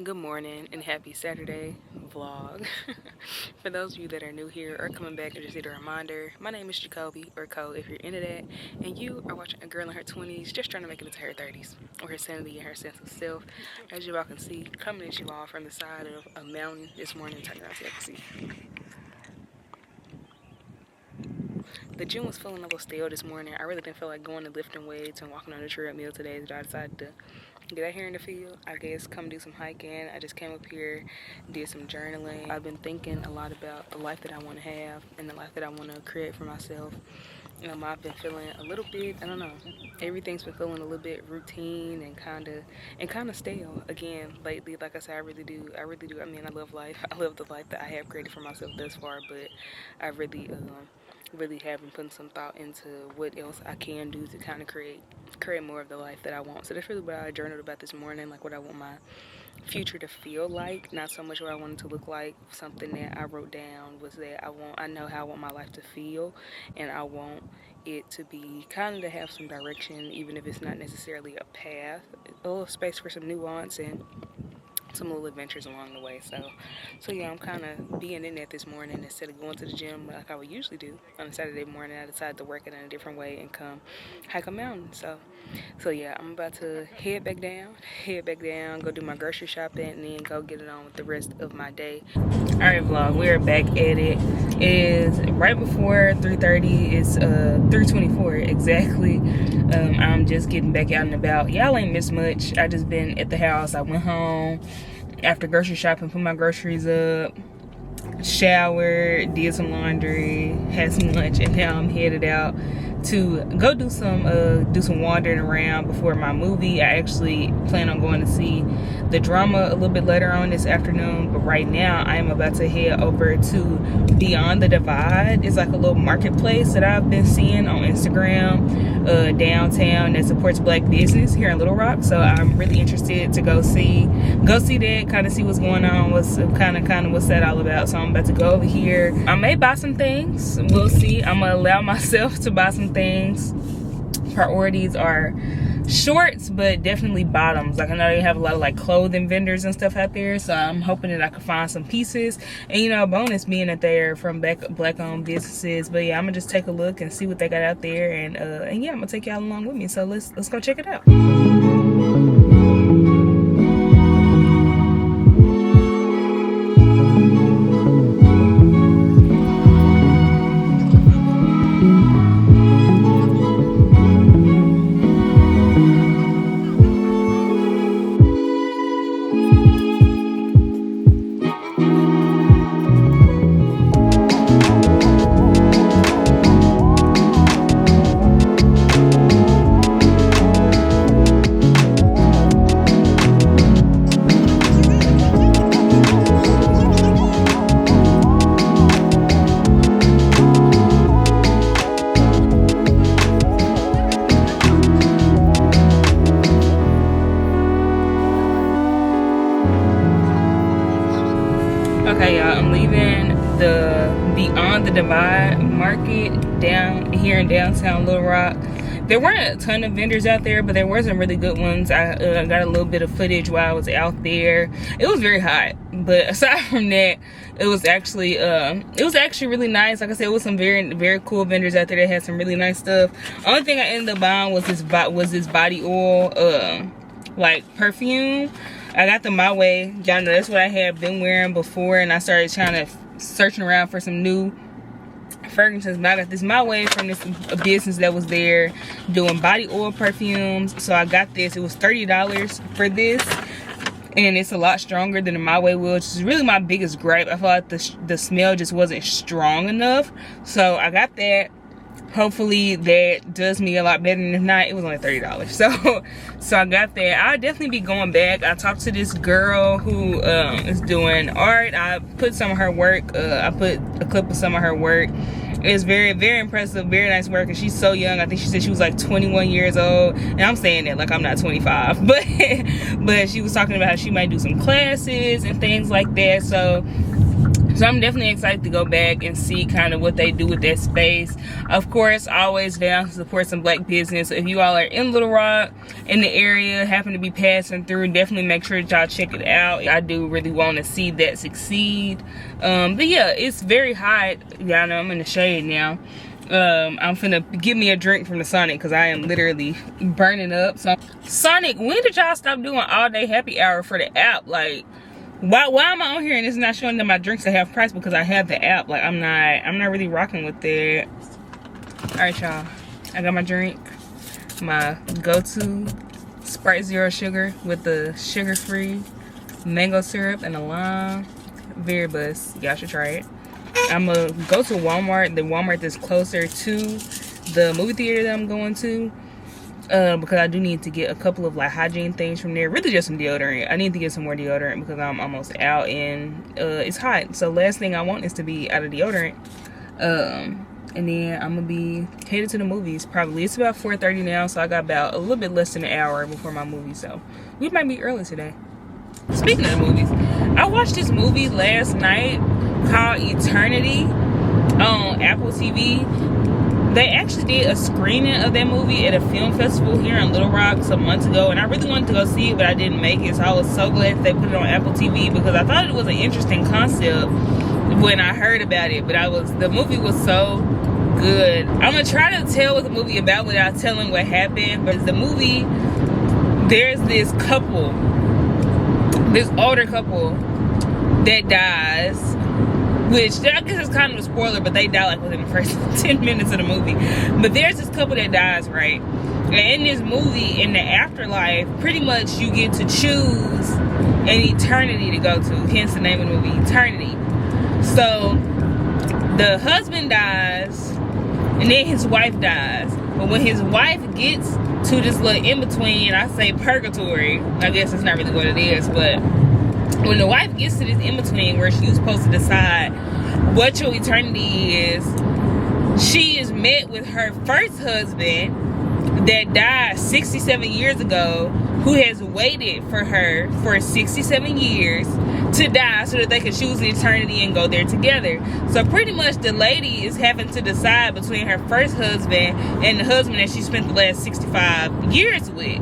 Good morning and happy Saturday vlog. For those of you that are new here or coming back and just need a reminder, my name is Jacoby, or Co if you're into that, and you are watching a girl in her 20s just trying to make it into her 30s, or her sanity and her sense of self. As you all can see, coming at you all from the side of a mountain this morning. Turn around so you can see. The gym was feeling a little stale this morning. I really didn't feel like going to lifting weights and walking on the treadmill today, so I decided to get out here in the field. I guess come do some hiking. I just came up here, did some journaling. I've been thinking a lot about the life that I want to have and the life that I want to create for myself. I've been feeling a little bit, I don't know, everything's been feeling a little bit routine and kind of stale again lately. Like I said, I really do. I mean, I love life. I love the life that I have created for myself thus far, but I really have been putting some thought into what else I can do to kind of create more of the life that I want. So that's really what I journaled about this morning, like what I want my future to feel like, not so much what I want it to look like. Something that I wrote down was that I know how I want my life to feel, and I want it to be kind of to have some direction, even if it's not necessarily a path, a little space for some nuance and some little adventures along the way. So yeah, I'm kind of being in that this morning instead of going to the gym like I would usually do on a Saturday morning. I decided to work it in a different way and come hike a mountain. So yeah, I'm about to head back down, go do my grocery shopping, and then go get it on with the rest of my day. All right, vlog, we're back at it. It is right before 3:30. It's 3:24 exactly. I'm just getting back out and about. Y'all ain't missed much. I just been at the house. I went home after grocery shopping, put my groceries up, showered, did some laundry, had some lunch, and now I'm headed out to go do some wandering around before my movie. I actually plan on going to see the drama a little bit later on this afternoon, but right now I am about to head over to Beyond the Divide. It's like a little marketplace that I've been seeing on Instagram downtown that supports black business here in Little Rock. So I'm really interested to go see that, kind of see what's going on, what's kind of what's that all about. So I'm about to go over here. I may buy some things, we'll see. I'm gonna allow myself to buy some things. Priorities are shorts, but definitely bottoms. Like, I know they have a lot of like clothing vendors and stuff out there, so I'm hoping that I can find some pieces. And bonus being that they're from black owned businesses. But yeah, I'm gonna just take a look and see what they got out there, and yeah, I'm gonna take y'all along with me. So let's go check it out. Okay, y'all, I'm leaving the Beyond the Divide market down here in downtown Little Rock. There weren't a ton of vendors out there, but there were some really good ones. I got a little bit of footage while I was out there. It was very hot, but aside from that, it was actually really nice. Like I said, it was some very, very cool vendors out there that had some really nice stuff. Only thing I ended up buying was this body oil, like perfume. I got the My Way. Y'all know that's what I had been wearing before, and I started searching around for some new fragrances. But I got this My Way from this business that was there doing body oil perfumes. So I got this. It was $30 for this, and it's a lot stronger than the My Way will, which is really my biggest gripe. I felt like the smell just wasn't strong enough. So I got that. Hopefully that does me a lot better, and if not, it was only $30. So I got that. I'll definitely be going back. I talked to this girl who is doing art. I put some of her work, I put a clip of some of her work. It's very, very impressive, very nice work, and she's so young. I think she said she was like 21 years old, and I'm saying that like I'm not 25, but she was talking about how she might do some classes and things like that. So So I'm definitely excited to go back and see kind of what they do with that space. Of course, always down to support some black business. So if you all are in Little Rock, in the area, happen to be passing through, definitely make sure that y'all check it out. I do really want to see that succeed. But yeah, it's very hot. Y'all know I'm in the shade now. I'm finna give me a drink from the Sonic because I am literally burning up. So Sonic, when did y'all stop doing all day happy hour for the app? Like, why am I on here and it's not showing them my drinks at half price because I have the app? Like, I'm not really rocking with that. All right, y'all, I got my drink, my go-to Sprite Zero Sugar with the sugar-free mango syrup and a lime. Very buzz. Y'all should try it. I'm gonna go to Walmart, the Walmart that's closer to the movie theater that I'm going to, because I do need to get a couple of like hygiene things from there. Really just some deodorant. I need to get some more deodorant because I'm almost out and it's hot. So last thing I want is to be out of deodorant. And then I'm gonna be headed to the movies probably. It's about 4:30 now, so I got about a little bit less than an hour before my movie. So we might be early today. Speaking of the movies, I watched this movie last night called Eternity on Apple TV. They actually did a screening of that movie at a film festival here in Little Rock some months ago, and I really wanted to go see it, but I didn't make it. So I was so glad they put it on Apple TV because I thought it was an interesting concept when I heard about it. But the movie was so good. I'm gonna try to tell what the movie about without telling what happened. But the movie, there's this couple, this older couple that dies, which I guess is kind of a spoiler, but they die like within the first 10 minutes of the movie. But there's this couple that dies, right? And in this movie, in the afterlife, pretty much you get to choose an eternity to go to. Hence the name of the movie, Eternity. So the husband dies, and then his wife dies. But when his wife gets to this little in-between, I say purgatory, I guess it's not really what it is, but when the wife gets to this in-between where she's supposed to decide what your eternity is, she is met with her first husband that died 67 years ago, who has waited for her for 67 years to die so that they can choose an eternity and go there together. So pretty much the lady is having to decide between her first husband and the husband that she spent the last 65 years with.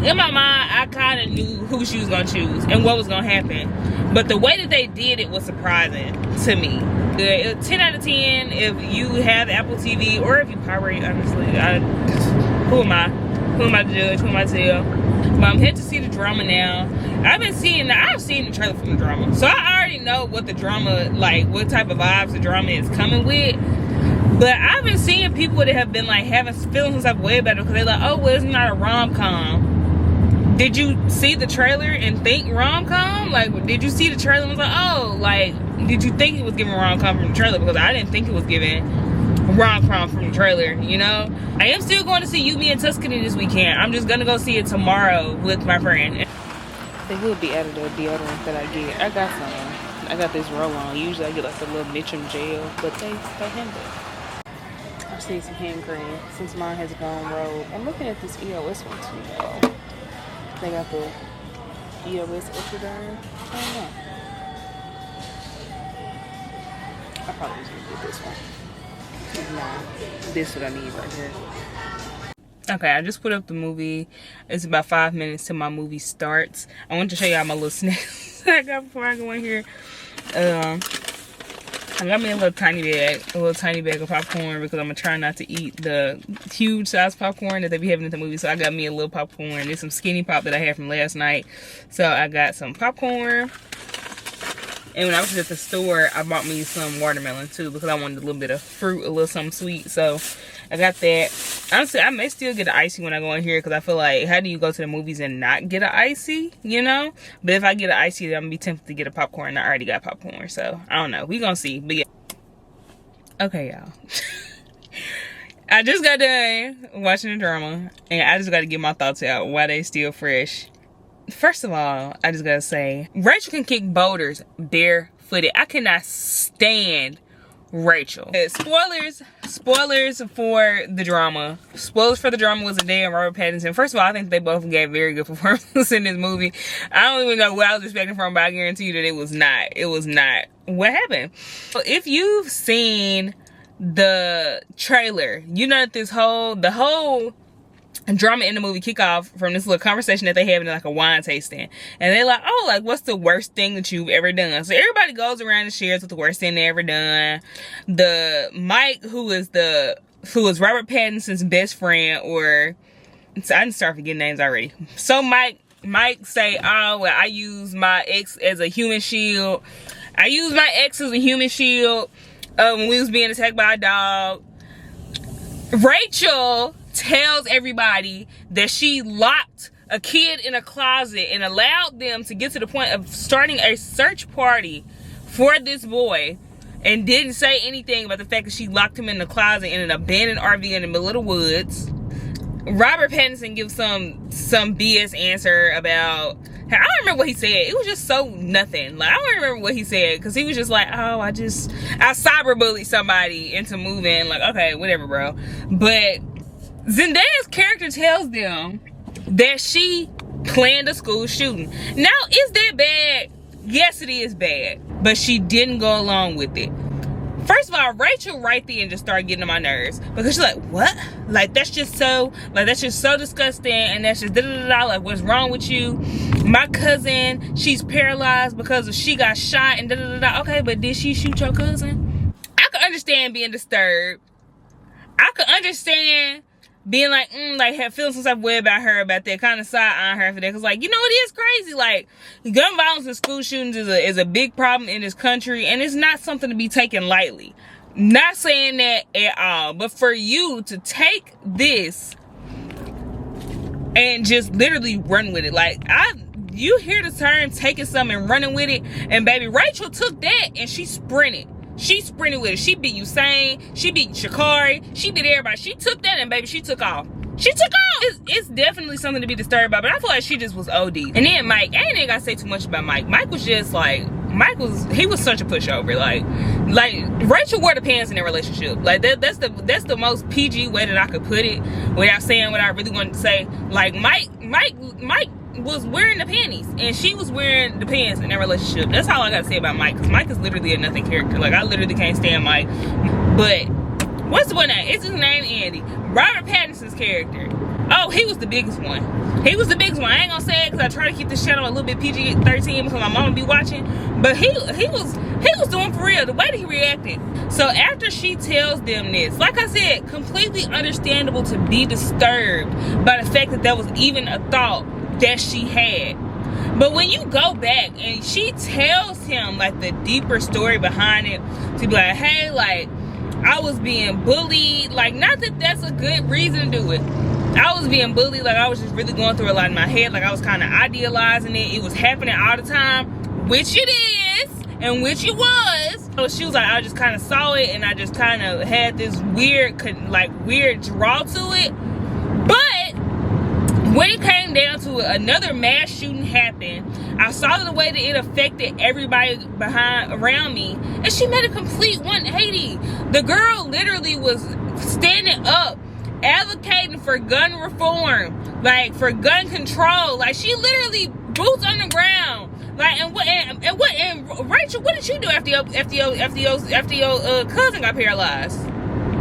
In my mind, I kind of knew who she was going to choose and what was going to happen. But the way that they did it was surprising to me. 10 out of 10 if you have Apple TV or if you pirate, honestly. Who am I? Who am I to judge? Who am I to tell? But I'm here to see the drama now. I've seen the trailer for the drama. So I already know what the drama, like what type of vibes the drama is coming with. But I've been seeing people that have been like feeling some type of way about it because they're like, oh, well, it's not a rom-com. Did you see the trailer and think rom-com? Like, did you see the trailer and was like, oh, like, did you think it was giving rom-com from the trailer? Because I didn't think it was giving rom-com from the trailer, you know? I am still going to see You, Me, and Tuscany this weekend. I'm just going to go see it tomorrow with my friend. They will be out of the deodorant that I get. I got some. I got this roll-on. Usually I get like a little Mitchum gel, but they handle it. I just need some hand cream since mine has gone rolled. I'm looking at this EOS one too, though. They got the EOS Ultra Derm. I don't know. I probably just need to get this one. Nah, this is what I need right here. Okay, I just put up the movie. It's about 5 minutes till my movie starts. I want to show y'all my little snacks I got before I go in here. I got me a little tiny bag of popcorn because I'm gonna try not to eat the huge size popcorn that they be having at the movie. So I got me a little popcorn. There's some skinny pop that I had from last night. So I got some popcorn. And when I was at the store, I bought me some watermelon too because I wanted a little bit of fruit, a little something sweet. So I got that. Honestly, I may still get an icy when I go in here because I feel like, how do you go to the movies and not get an icy, you know? But if I get an icy, then I'm gonna be tempted to get a popcorn. I already got popcorn, so I don't know. We gonna see, but yeah. Okay, y'all. I just got done watching the drama, and I just got to get my thoughts out why they still fresh. First of all, I just gotta say, Rachel can kick boulders barefooted. I cannot stand Rachel. Spoilers for the drama. Spoilers for the drama was a day in Robert Pattinson. First of all, I think they both gave very good performances in this movie. I don't even know what I was expecting from, but I guarantee you that it was not. It was not. What happened? So if you've seen the trailer, you know that the whole drama in the movie kick off from this little conversation that they have in like a wine tasting, and they're like, oh, like, what's the worst thing that you've ever done? So everybody goes around and shares what the worst thing they ever done. The Mike, who is Robert Pattinson's best friend, or so I didn't start forgetting names already. So Mike say, oh, well, I use my ex as a human shield. When we was being attacked by a dog. Rachel tells everybody that she locked a kid in a closet and allowed them to get to the point of starting a search party for this boy, and didn't say anything about the fact that she locked him in the closet in an abandoned RV in the middle of the woods. Robert Pattinson gives some BS answer about, I don't remember what he said. It was just so nothing. Like, I don't remember what he said, because he was just like, oh, I cyberbullied somebody into moving. Like, okay, whatever, bro. But Zendaya's character tells them that she planned a school shooting. Now, is that bad? Yes, it is bad. But she didn't go along with it. First of all, Rachel right there and just started getting on my nerves, because she's like, what? Like, that's just so disgusting, and that's just da-da-da-da, like, what's wrong with you? My cousin, she's paralyzed because she got shot and da-da-da-da. Okay, but did she shoot your cousin? I could understand being disturbed. I could understand being like, feeling some type of way about her, about that, kind of side-eyeing her for that, because, like, you know, it is crazy. Like, gun violence and school shootings is a big problem in this country, and it's not something to be taken lightly. Not saying that at all, but for you to take this and just literally run with it, like, you hear the term taking something and running with it, and baby, Rachel took that and she sprinted. She sprinted with it. She beat Usain. She beat Shakari. She beat everybody. She took that and baby, she took off. She took off. It's definitely something to be disturbed about, but I feel like she just was OD. And then Mike, I ain't even gotta say too much about Mike. Mike was just like, he was such a pushover. Like Rachel wore the pants in their relationship. Like that's the most PG way that I could put it without saying what I really wanted to say. Like Mike was wearing the panties and she was wearing the pants in their relationship. That's all I gotta say about Mike, because Mike is literally a nothing character. Like, I literally can't stand Mike. But what's the one name? It's his name Andy. Robert Pattinson's character. Oh, he was the biggest one. He was the biggest one. I ain't gonna say it because I try to keep this channel a little bit PG-13 because my mama be watching. But he was doing for real. The way that he reacted. So after she tells them this, like I said, completely understandable to be disturbed by the fact that was even a thought that she had. But when you go back and she tells him like the deeper story behind it, to be like, hey, like, I was being bullied. Like, not that that's a good reason to do it. I was being bullied. Like, I was just really going through a lot in my head. Like, I was kind of idealizing it. It was happening all the time, which it is and which it was. So she was like, I just kind of saw it and I just kind of had this weird draw to it. But when it came down to it, another mass shooting happened. I saw the way that it affected everybody around me, and she made a complete 180. The girl literally was standing up, advocating for gun reform, like for gun control. Like, she literally boots on the ground. Like, and Rachel, what did you do after your cousin got paralyzed?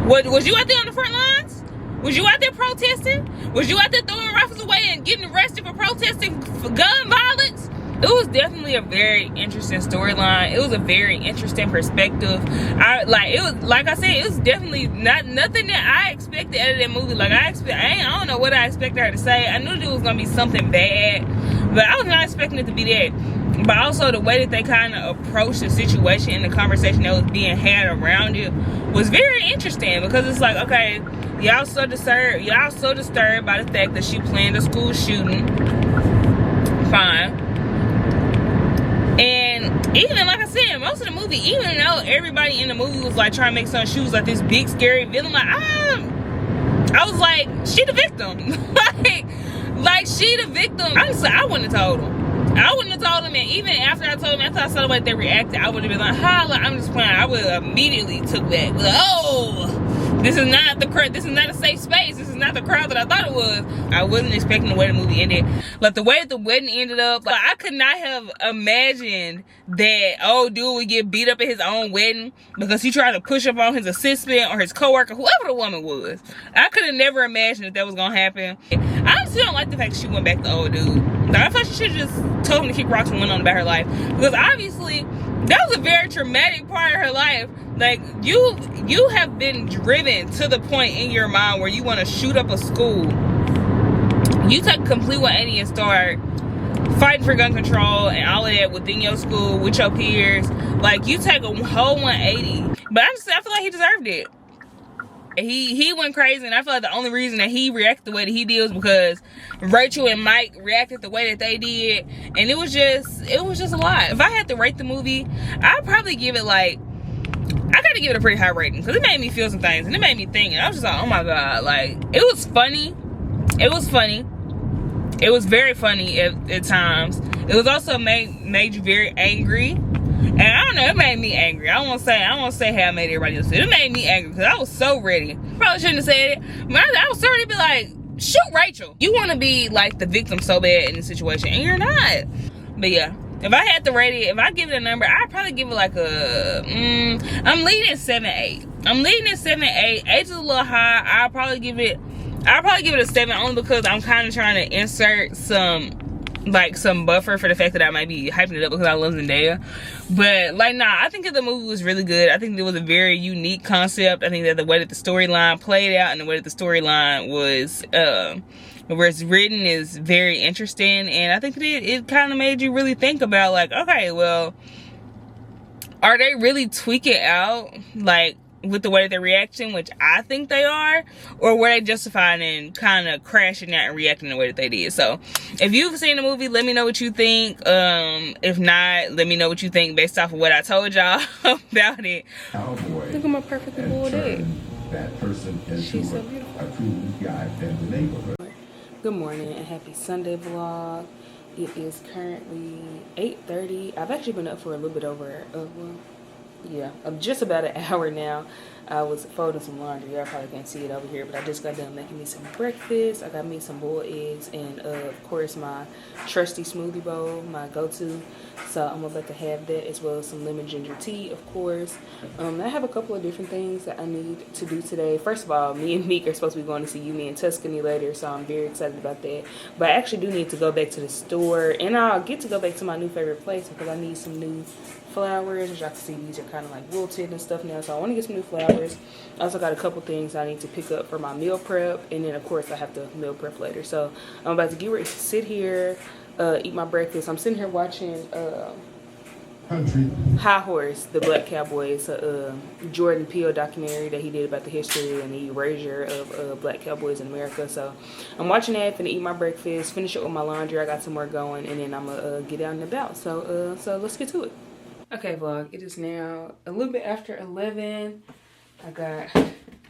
Was you out there on the front lines? Was you out there protesting? Was you out there throwing rifles away and getting arrested for protesting for gun violence? It was definitely a very interesting storyline. It was a very interesting perspective. It was definitely nothing that I expected out of that movie. Like, I don't know what I expected her to say. I knew that it was gonna be something bad, but I was not expecting it to be that. But also the way that they kind of approached the situation and the conversation that was being had around it was very interesting, because it's like, okay, y'all so disturbed by the fact that she planned a school shooting. Fine. And even, like I said, most of the movie, even though everybody in the movie was like trying to make some shoes like this big scary villain, like, I was like, she the victim. like she the victim. Honestly, I wouldn't have told him. I wouldn't have told him, and even after I told him, after I saw the way they reacted, I would have been like, ha, like, I'm just playing. I would have immediately took that. Like, oh, this is not the crowd. This is not a safe space. This is not the crowd that I thought it was. I wasn't expecting the way the movie ended. Like, the way the wedding ended up, like, I could not have imagined that old dude would get beat up at his own wedding because he tried to push up on his assistant or his coworker, whoever the woman was. I could have never imagined that was gonna happen. I honestly don't like the fact that she went back to old dude. I thought she should have just told him to kick rocks and went on about her life, because obviously that was a very traumatic part of her life. Like, you have been driven to the point in your mind where you want to shoot up a school. You take a complete 180 and start fighting for gun control and all of that within your school with your peers. Like, you take a whole 180. But I feel like he deserved it. He went crazy, and I feel like the only reason that he reacted the way that he did was because Rachel and Mike reacted the way that they did, and it was just a lot. If I had to rate the movie, I'd probably give it like, I gotta give it a pretty high rating, because it made me feel some things, and it made me think, and I was just like, oh my god, like, it was funny. It was funny. It was very funny at times. It was also made you very angry. And I don't know, it made me angry. I won't say how it made everybody else feel. It made me angry because I was so ready. Probably shouldn't have said it, but I was so ready to be like, shoot Rachel. You want to be like the victim so bad in this situation, and you're not. But yeah, if I had to rate it, if I give it a number, I'd probably give it like a, I'm leading at 7-8. I'm leading at 7-8. 8 is a little high. I'll probably give it a 7, only because I'm kind of trying to insert some buffer for the fact that I might be hyping it up because I love Zendaya. But like, nah, I think that the movie was really good. I think it was a very unique concept. I think that the way that the storyline played out and the way that the storyline was where it's written is very interesting, and I think that it kind of made you really think about, like, okay, well, are they really tweaking out, like, with the way they're reacting, which I think they are, or were they justified in kind of crashing out and reacting the way that they did? So if you've seen the movie, let me know what you think. If not, let me know what you think based off of what I told y'all about it. Look at my perfectly boiled egg. That person She's so beautiful. A true guy in the neighborhood. Good morning and happy Sunday vlog. It is currently 8:30. I've actually been up for a little bit over just about an hour now. I was folding some laundry. Y'all probably can't see it over here, but I just got done making me some breakfast. I got me some boiled eggs and of course my trusty smoothie bowl, my go-to. So I'm about to have that, as well as some lemon ginger tea, of course. I have a couple of different things that I need to do today. First of all, me and Meek are supposed to be going to see Yumi in Tuscany later, so I'm very excited about that. But I actually do need to go back to the store, and I'll get to go back to my new favorite place because I need some new flowers. As y'all can see, these are kind of like wilted and stuff now, so I want to get some new flowers. I also got a couple things I need to pick up for my meal prep, and then of course I have to meal prep later. So I'm about to get ready to sit here, eat my breakfast. I'm sitting here watching High Horse, the Black Cowboy. It's a Jordan Peele documentary that he did about the history and the erasure of black cowboys in America. So I'm watching that, finna eat my breakfast, finish up with my laundry. I got some more going, and then I'm gonna get out and about. So let's get to it. Okay, vlog, it is now a little bit after 11. I got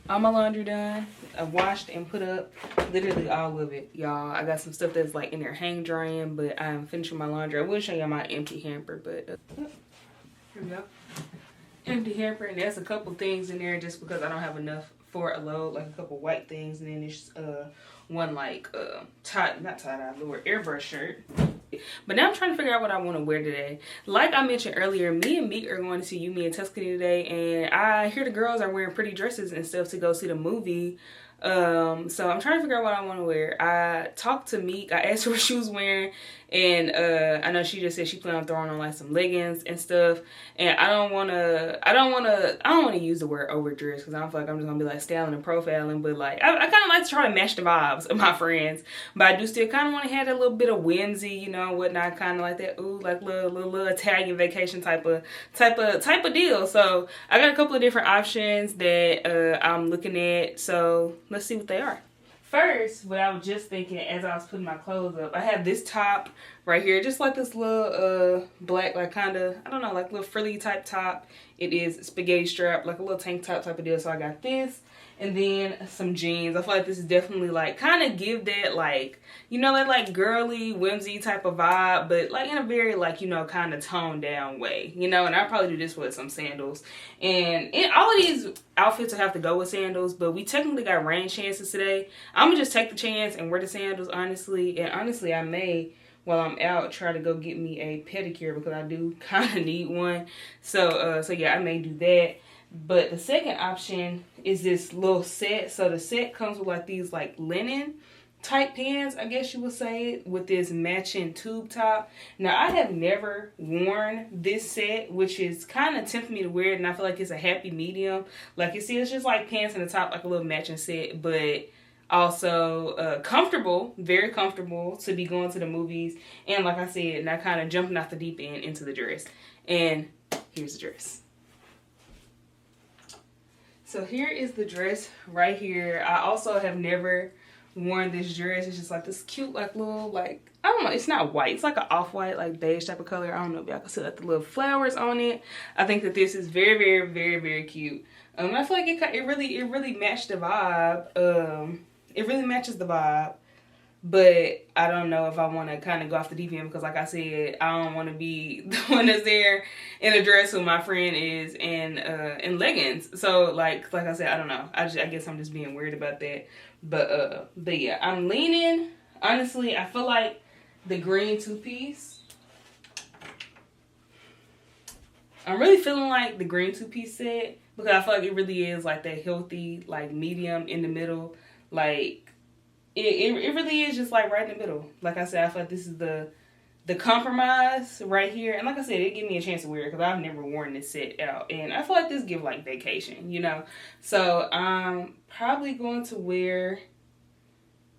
all my laundry done. I washed and put up literally all of it, y'all. I got some stuff that's like in there hang drying, but I'm finishing my laundry. I will show y'all my empty hamper, but here we go. Empty hamper, and there's a couple things in there just because I don't have enough for a load, like a couple white things, and then there's one like not tie-dye, Lord, airbrush shirt. But now I'm trying to figure out what I want to wear today. Like I mentioned earlier, me and Meek are going to see Yumi in Tuscany today, and I hear the girls are wearing pretty dresses and stuff to go see the movie. So I'm trying to figure out what I want to wear. I talked to Meek. I asked her what she was wearing, and I know she just said she planned on throwing on like some leggings and stuff. And I don't want to use the word overdressed because I don't feel like I'm just gonna be like styling and profiling. But like I kind of like to try to match the vibes of my friends, but I do still kind of want to have that little bit of whimsy, you know, whatnot, kind of like that. Ooh, like little Italian vacation type of deal. So I got a couple of different options that I'm looking at. So let's see what they are. First, what I was just thinking as I was putting my clothes up, I have this top right here. Just like this little black, like kind of, I don't know, like little frilly type top. It is spaghetti strap, like a little tank top type of deal. So I got this. And then some jeans. I feel like this is definitely like kind of give that like, you know, that like girly, whimsy type of vibe, but like in a very like, you know, kind of toned down way, you know. And I'll probably do this with some sandals. And all of these outfits will have to go with sandals, but we technically got rain chances today. I'm gonna just take the chance and wear the sandals, honestly. And honestly, I may, while I'm out, try to go get me a pedicure because I do kind of need one. So yeah, I may do that. But the second option is this little set. So the set comes with like these like linen type pants, I guess you would say, with this matching tube top. Now I have never worn this set, which is kind of tempting me to wear it, and I feel like it's a happy medium. Like you see, it's just like pants in the top, like a little matching set, but also comfortable, very comfortable to be going to the movies. And like I said, not kind of jumping off the deep end into the dress. And here's the dress. So here is the dress right here. I also have never worn this dress. It's just like this cute, like little, like, I don't know, it's not white. It's like an off-white, like beige type of color. I don't know if y'all can see like the little flowers on it. I think that this is very, very, very, very cute. I feel like it really matched the vibe. It really matches the vibe. But I don't know if I want to kind of go off the deep end because, like I said, I don't want to be the one that's there in a dress who my friend is in leggings. So, like I said, I don't know. I guess I'm just being weird about that. But yeah, I'm leaning. Honestly, I feel like the green two-piece. I'm really feeling like the green two-piece set because I feel like it really is like that healthy, like medium in the middle, like. It really is just like right in the middle. Like I said, I feel like this is the compromise right here. And like I said, it gave me a chance to wear it because I've never worn this set out. And I feel like this give like vacation, you know. So I'm probably going to wear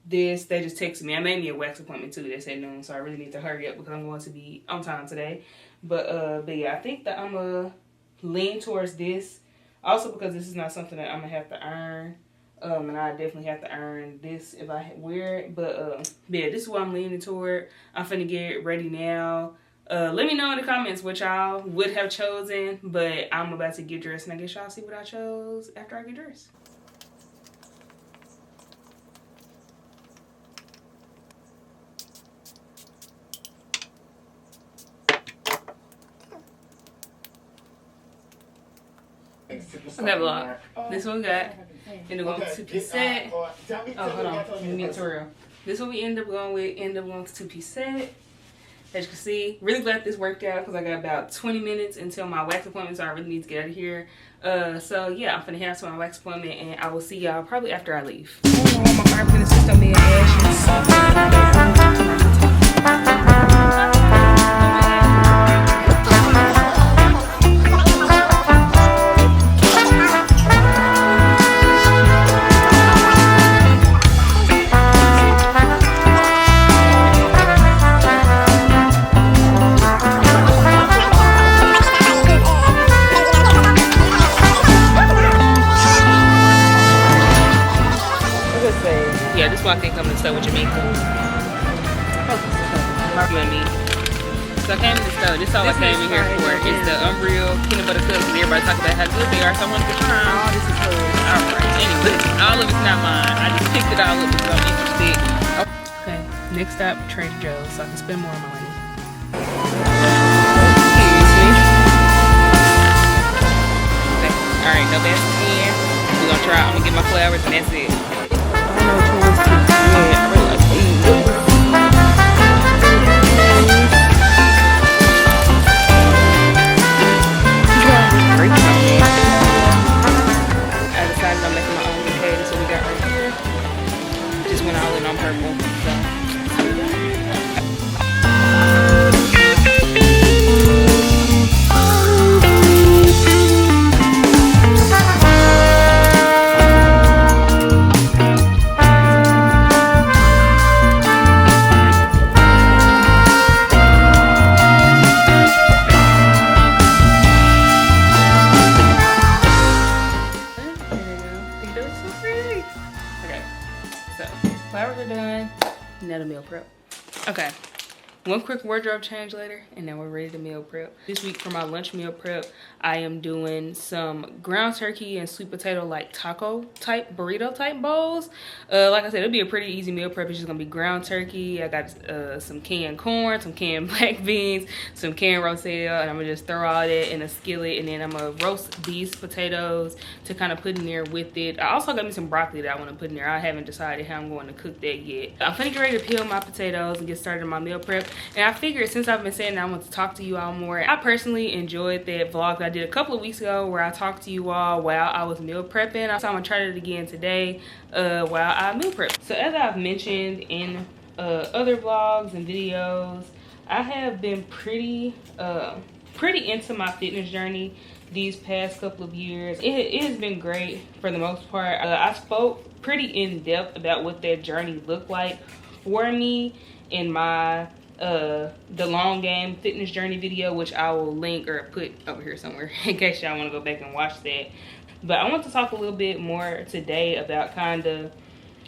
this. They just texted me. I made me a wax appointment too. They said noon, so I really need to hurry up because I'm going to be on time today. But yeah, I think that I'm gonna lean towards this. Also because this is not something that I'm gonna have to earn. And I definitely have to earn this if I wear it. But yeah, this is what I'm leaning toward. I'm finna get ready now. Let me know in the comments what y'all would have chosen. But I'm about to get dressed, and I guess y'all see what I chose after I get dressed. Okay, vlog. This one we got. End up going with two-piece set. Oh, hold on. Let me get tutorial. This is what we end up going with. End up going with two-piece set. As you can see, really glad this worked out because I got about 20 minutes until my wax appointment, so I really need to get out of here. So yeah, I'm finna head out to my wax appointment, and I will see y'all probably after I leave. I don't know why my arm gonna sit on me and yeah, this is why I can't come to the store with your makeup. Me. So I came to the store. This is all I came in here for. It's the Unreal Peanut Butter Cups. Everybody talk about how good they are, so I wanted to try them. Oh, this is good. Alright, anyway, all of it's not mine. I just picked it all up because I'm interested. Okay, next stop, Trader Joe's, so I can spend more of my money. Okay. Alright, no bad skin. We're gonna try. I'm gonna get my flowers and that's it. I don't know which one's too good. I really like these. I decided I'm making my own bouquet. This is what we got right here. Just went all in on purple. Flowers are done. Now the meal prep. Okay. one quick wardrobe change later, and then we're ready to meal prep. This week for my lunch meal prep, I am doing some ground turkey and sweet potato like taco type, burrito type bowls. Like I said, it'll be a pretty easy meal prep. It's just gonna be ground turkey. I got some canned corn, some canned black beans, some canned rotel, and I'm gonna just throw all that in a skillet, and then I'm gonna roast these potatoes to kind of put in there with it. I also got me some broccoli that I want to put in there. I haven't decided how I'm going to cook that yet. I'm finna get ready to peel my potatoes and get started on my meal prep. And I figured since I've been saying that I want to talk to you all more, I personally enjoyed that vlog that I did a couple of weeks ago where I talked to you all while I was meal prepping. So I'm gonna try it again today while I meal prep. So as I've mentioned in other vlogs and videos, I have been pretty into my fitness journey these past couple of years. It has been great for the most part. I spoke pretty in depth about what that journey looked like for me in my the long game fitness journey video, which I will link or put over here somewhere in case y'all want to go back and watch that. But I want to talk a little bit more today about kind of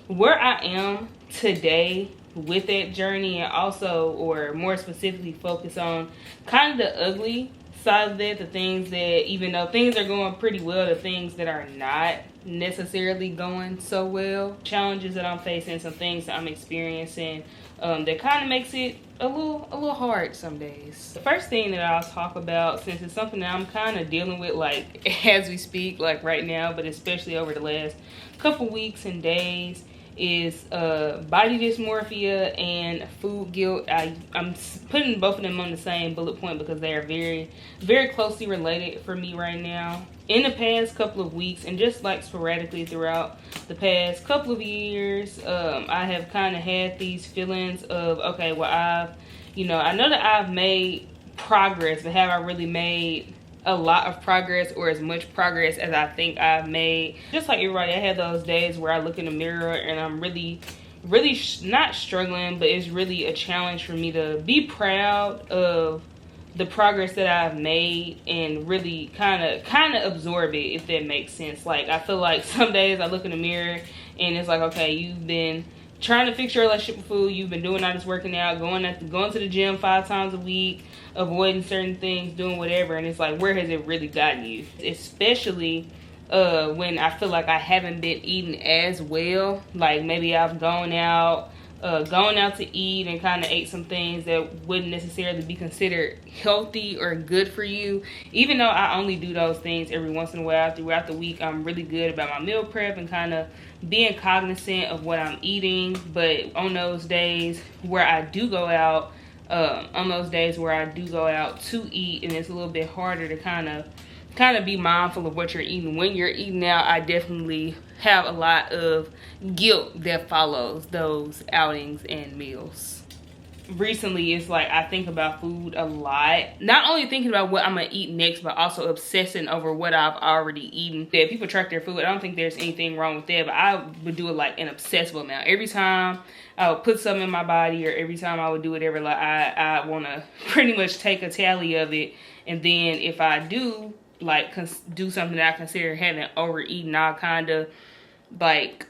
where I am today with that journey, and also, or more specifically, focus on kind of the ugly side of that, the things that, even though things are going pretty well, the things that are not necessarily going so well, challenges that I'm facing, some things that I'm experiencing that kind of makes it a little hard some days. The first thing that I'll talk about, since it's something that I'm kind of dealing with like as we speak, like right now, but especially over the last couple weeks and days, is body dysmorphia and food guilt. I'm putting both of them on the same bullet point because they are very, very closely related for me right now. In the past couple of weeks, and just like sporadically throughout the past couple of years, I have kind of had these feelings of, okay, well, I know that I've made progress, but have I really made a lot of progress or as much progress as I think I've made? Just like everybody, I had those days where I look in the mirror and I'm really not struggling, but it's really a challenge for me to be proud of the progress that I've made and really kind of absorb it, if that makes sense. Like, I feel like some days I look in the mirror and it's like, okay, you've been trying to fix your relationship with food, you've been doing all this working out, going to the gym 5 times a week, avoiding certain things, doing whatever, and it's like, where has it really gotten you? Especially when I feel like I haven't been eating as well. Like, maybe I've gone out to eat and kind of ate some things that wouldn't necessarily be considered healthy or good for you. Even though I only do those things every once in a while throughout the week, I'm really good about my meal prep and kind of being cognizant of what I'm eating. But on those days where I do go out, to eat, and it's a little bit harder to kind of be mindful of what you're eating. When you're eating out, I definitely have a lot of guilt that follows those outings and meals. Recently, it's like I think about food a lot. Not only thinking about what I'm gonna eat next, but also obsessing over what I've already eaten. Yeah, people track their food. I don't think there's anything wrong with that, but I would do it like an obsessive amount. Every time I would put something in my body, or every time I would do whatever, like I want to pretty much take a tally of it, and then if I do like do something that I consider having overeaten, I'll kind of like,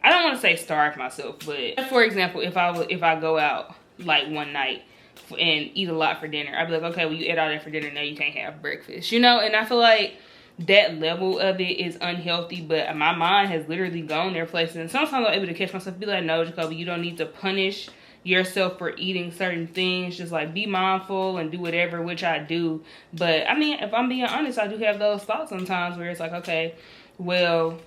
I don't want to say starve myself, but for example, if I go out like one night and eat a lot for dinner, I'd be like, okay, well, you ate all that for dinner, now you can't have breakfast, you know? And I feel like that level of it is unhealthy, but my mind has literally gone there places, and sometimes I'm able to catch myself, be like, no, Jacoby, you don't need to punish yourself for eating certain things. Just like be mindful and do whatever, which I do. But I mean, if I'm being honest, I do have those thoughts sometimes where it's like, okay, well,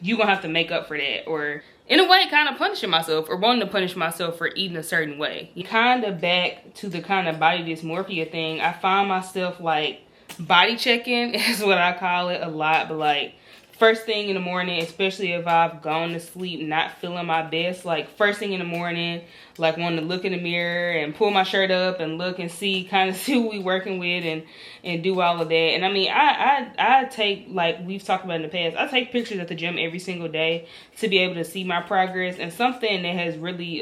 you gonna have to make up for that, or in a way kind of punishing myself or wanting to punish myself for eating a certain way. Kind of back to the kind of body dysmorphia thing, I find myself like body checking is what I call it a lot, but like first thing in the morning, especially if I've gone to sleep not feeling my best, like first thing in the morning, like wanting to look in the mirror and pull my shirt up and look and see, kind of see who we working with and do all of that. And I mean, I take, like we've talked about in the past, I take pictures at the gym every single day to be able to see my progress. And something that has really,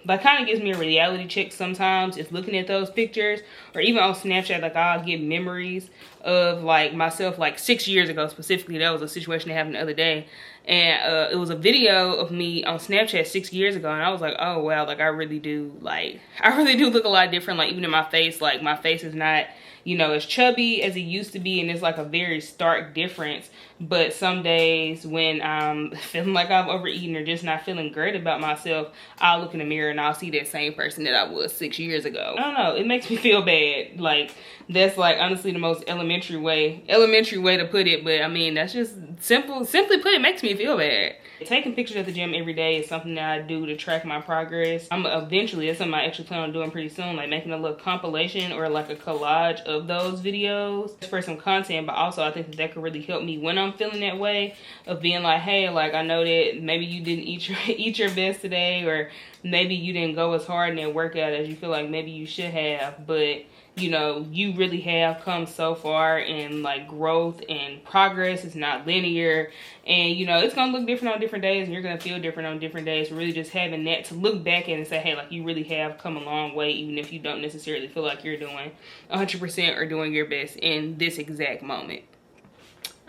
like kind of gives me a reality check sometimes is looking at those pictures, or even on Snapchat, like I'll get memories of like myself like 6 years ago specifically. That was a situation that happened the other day, and it was a video of me on Snapchat 6 years ago, and I was like, oh wow, like I really do look a lot different. Like even in my face, like my face is not, you know, as chubby as it used to be, and it's like a very stark difference. But some days when I'm feeling like I've overeaten or just not feeling great about myself, I'll look in the mirror and I'll see that same person that I was 6 years ago. I don't know, it makes me feel bad. Like that's like honestly the most elementary way to put it, but I mean that's just simply put, it makes me feel bad. Taking pictures at the gym every day is something that I do to track my progress. Eventually, that's something I actually plan on doing pretty soon, like making a little compilation or like a collage of those videos for some content. But also I think that could really help me when I'm feeling that way, of being like, hey, like I know that maybe you didn't eat your best today, or maybe you didn't go as hard in that workout as you feel like maybe you should have, but you know, you really have come so far, and like growth and progress is not linear, and you know, it's gonna look different on different days and you're gonna feel different on different days. Really just having that to look back at and say, hey, like you really have come a long way, even if you don't necessarily feel like you're doing 100% or doing your best in this exact moment.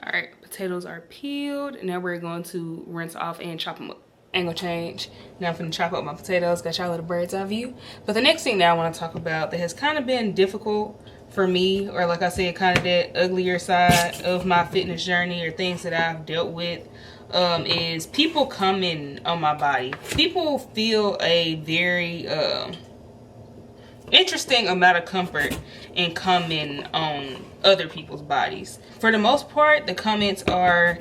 All right, potatoes are peeled. Now we're going to rinse off and chop them up. Angle change. Now I'm finna chop up my potatoes. Got y'all little bird's eye view. But the next thing that I want to talk about that has kind of been difficult for me, or like I said, kind of that uglier side of my fitness journey, or things that I've dealt with, is people coming on my body. People feel a very interesting amount of comfort in coming on other people's bodies. For the most part, the comments are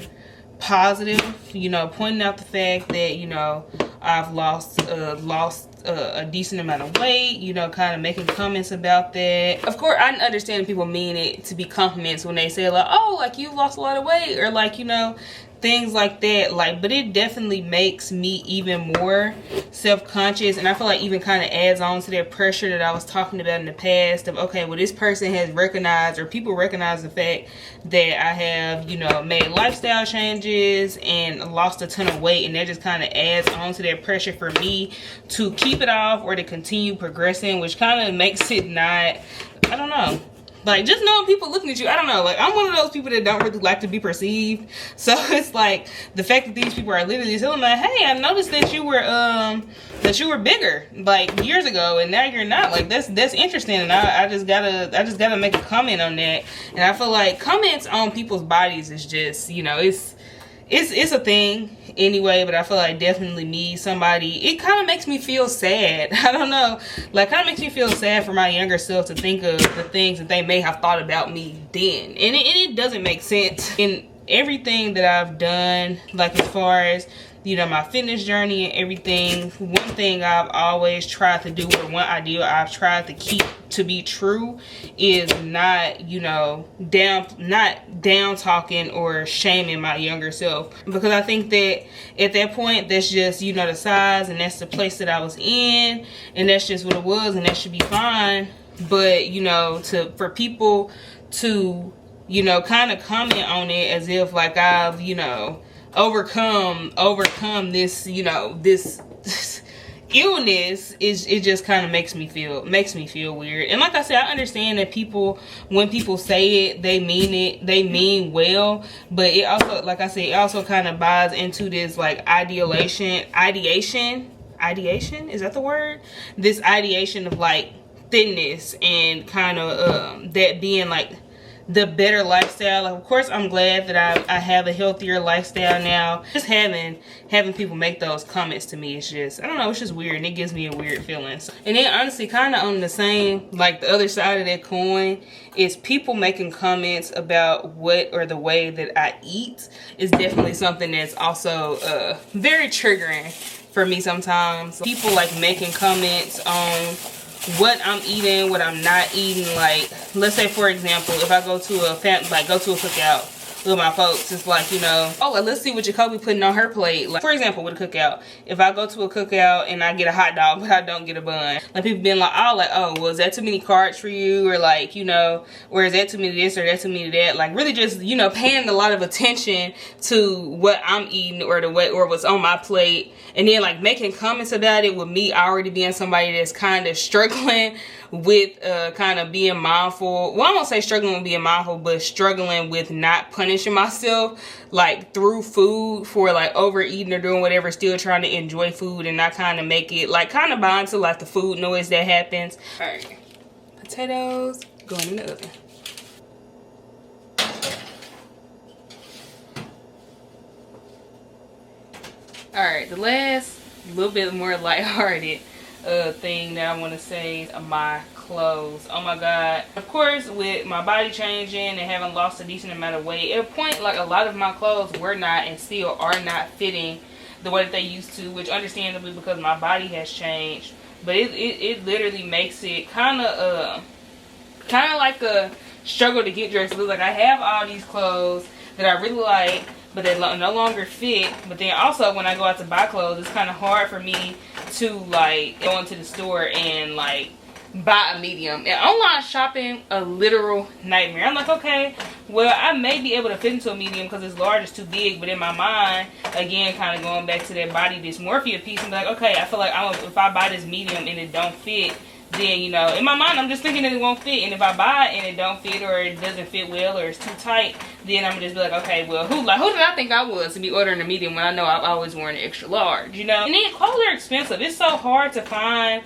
positive, you know, pointing out the fact that, you know, I've lost a decent amount of weight, you know, kind of making comments about that. Of course, I understand people mean it to be compliments when they say like, oh, like you've lost a lot of weight, or like, you know, things like that. Like, but it definitely makes me even more self-conscious, and I feel like even kind of adds on to that pressure that I was talking about in the past of, okay, well, this person has recognized, or people recognize the fact that I have, you know, made lifestyle changes and lost a ton of weight, and that just kind of adds on to that pressure for me to keep it off or to continue progressing, which kind of makes it not, I don't know, like just knowing people looking at you, I don't know, like I'm one of those people that don't really like to be perceived. So it's like the fact that these people are literally telling me, hey, I noticed that you were bigger like years ago and now you're not. Like that's interesting, and I just gotta make a comment on that. And I feel like comments on people's bodies is just, you know, it's a thing anyway, but I feel like definitely me, somebody, it kind of makes me feel sad. I don't know, like kind of makes me feel sad for my younger self to think of the things that they may have thought about me then, and it doesn't make sense. In everything that I've done, like as far as, you know, my fitness journey and everything, one thing I've always tried to do, or one ideal I've tried to keep to be true, is not, you know, not down talking or shaming my younger self, because I think that at that point, that's just, you know, the size, and that's the place that I was in, and that's just what it was, and that should be fine. But, you know, for people to, you know, kind of comment on it as if like I've, you know, overcome this, you know, this illness, it just kind of makes me feel weird. And like I said, I understand that people, when people say it, they mean well, but it also, like I said, it also kind of buys into this like ideation, is that the word? This ideation of like thinness, and kind of that being like the better lifestyle. Like, of course, I'm glad that I have a healthier lifestyle now. Just having people make those comments to me, it's just, I don't know, it's just weird, and it gives me a weird feeling. And then honestly, kind of on the same, like the other side of that coin, is people making comments about what or the way that I eat is definitely something that's also very triggering for me sometimes. People like making comments on what I'm eating, what I'm not eating. Like, let's say for example, if I go to a cookout with my folks, it's like, you know, oh, well, let's see what Jacoby putting on her plate. Like, for example, with a cookout, if I go to a cookout and I get a hot dog but I don't get a bun, like people being like, oh, well, is that too many carbs for you, or like, you know, or is that too many this or that too many that, like really just, you know, paying a lot of attention to what I'm eating or the way, or what's on my plate, and then like making comments about it with me already being somebody that's kind of struggling with kind of being mindful. Well, I won't say struggling with being mindful, but struggling with not punishing myself like through food for like overeating or doing whatever, still trying to enjoy food and not kind of make it like kind of bound to like the food noise that happens. All right, potatoes going in the oven. All right, the last little bit more lighthearted thing that I want to say is my clothes. Oh my god, of course, with my body changing and having lost a decent amount of weight, at a point like a lot of my clothes were not and still are not fitting the way that they used to, which understandably because my body has changed. But it literally makes it kind of like a struggle to get dressed. It looks like I have all these clothes that I really like, but they no longer fit. But then also when I go out to buy clothes, it's kind of hard for me to like go into the store and like buy a medium. And online shopping, a literal nightmare. I'm like, okay, well, I may be able to fit into a medium because it's large, it's too big. But in my mind, again, kind of going back to that body dysmorphia piece, I'm like, okay, I feel like if I buy this medium and it don't fit, then, you know, in my mind, I'm just thinking that it won't fit. And if I buy it and it don't fit, or it doesn't fit well, or it's too tight, then I'm just be like, okay, well, who did I think I was to be ordering a medium when I know I've always worn an extra large, you know? And then clothes are expensive. It's so hard to find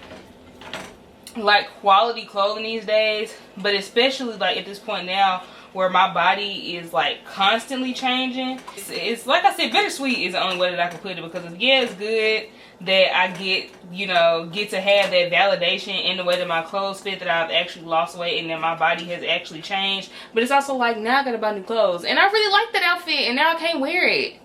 like quality clothing these days, but especially like at this point now where my body is like constantly changing. It's like I said, bittersweet is the only way that I can put it, because yeah, it's good that I get to have that validation in the way that my clothes fit, that I've actually lost weight and that my body has actually changed. But it's also like, now I gotta buy new clothes and I really like that outfit and now I can't wear it.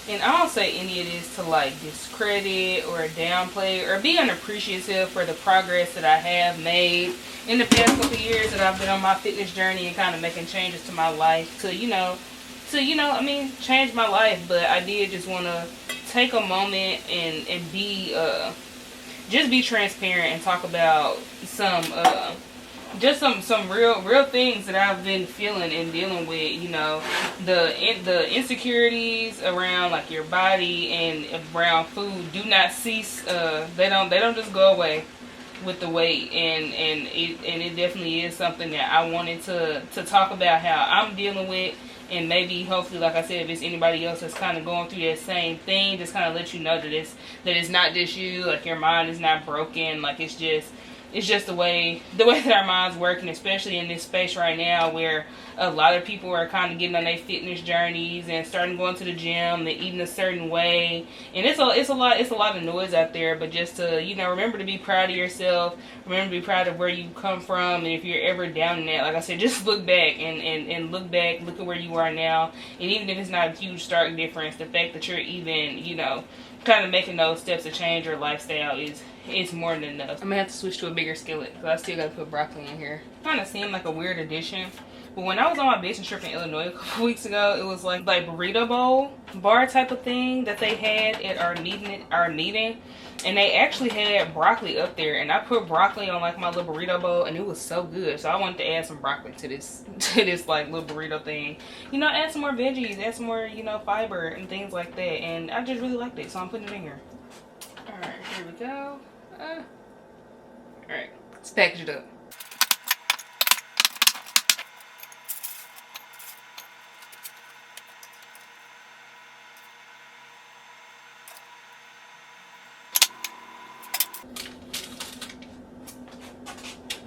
And I don't say any of this to like discredit or downplay or be unappreciative for the progress that I have made in the past couple of years that I've been on my fitness journey and kind of making changes to my life to change my life. But I did just want to take a moment and be just be transparent and talk about some real things that I've been feeling and dealing with. You know, the insecurities around like your body and around food do not cease. They don't just go away with the weight, and it definitely is something that I wanted to talk about how I'm dealing with. And maybe, hopefully, like I said, if it's anybody else that's kind of going through that same thing, just kind of let you know that it's not just you. Like, your mind is not broken. Like, it's just the way that our minds work, and especially in this space right now where a lot of people are kind of getting on their fitness journeys and starting going to the gym and eating a certain way. And it's a lot of noise out there. But just to, remember to be proud of yourself. Remember to be proud of where you come from. And if you're ever down in that, like I said, just look back and look back, look at where you are now. And even if it's not a huge stark difference, the fact that you're even, kind of making those steps to change your lifestyle it's more than enough. I'm gonna have to switch to a bigger skillet because I still gotta put broccoli in here. Kind of seemed like a weird addition, but when I was on my business trip in Illinois a couple weeks ago, it was like burrito bowl bar type of thing that they had at our meeting, and they actually had broccoli up there, and I put broccoli on like my little burrito bowl, and it was so good. So I wanted to add some broccoli to this like little burrito thing. Add some more veggies, add some more fiber and things like that, and I just really liked it, so I'm putting it in here. All right, here we go. All right, let's package it up.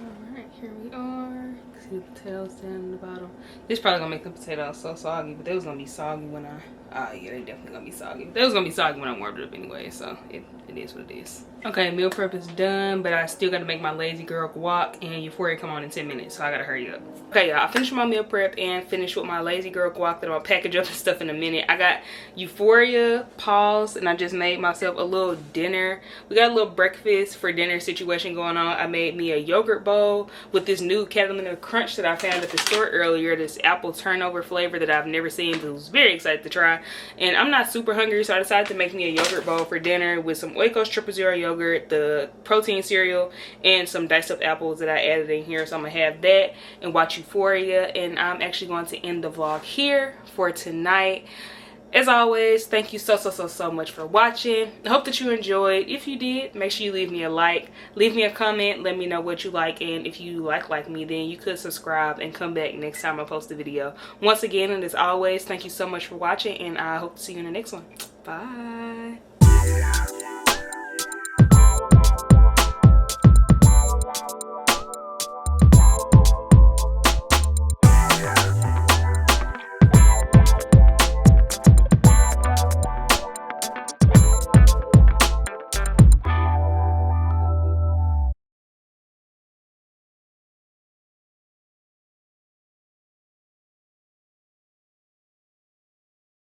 Alright, here we are. See the potatoes down in the bottom. This probably gonna make the potatoes so soggy, but they was gonna be soggy when yeah, they definitely gonna be soggy. They was gonna be soggy when I warmed it up anyway, so it is what it is. Okay, meal prep is done, but I still gotta make my lazy girl guac, and Euphoria come on in 10 minutes, so I gotta hurry up. Okay, y'all, I finished my meal prep and finished with my lazy girl guac that I'll package up and stuff in a minute. I got Euphoria paused, and I just made myself a little dinner. We got a little breakfast for dinner situation going on. I made me a yogurt bowl with this new Catalina Crunch that I found at the store earlier, this apple turnover flavor that I've never seen, but I was very excited to try. And I'm not super hungry, so I decided to make me a yogurt bowl for dinner with some Oikos Triple Zero yogurt, the protein cereal, and some diced up apples that I added in here. So I'm gonna have that and watch Euphoria, and I'm actually going to end the vlog here for tonight. As always, thank you so much for watching. I hope that you enjoyed. If you did, make sure you leave me a like, leave me a comment, let me know what you like, and if you like me, then you could subscribe and come back next time I post a video. Once again, and as always, thank you so much for watching, and I hope to see you in the next one. Bye.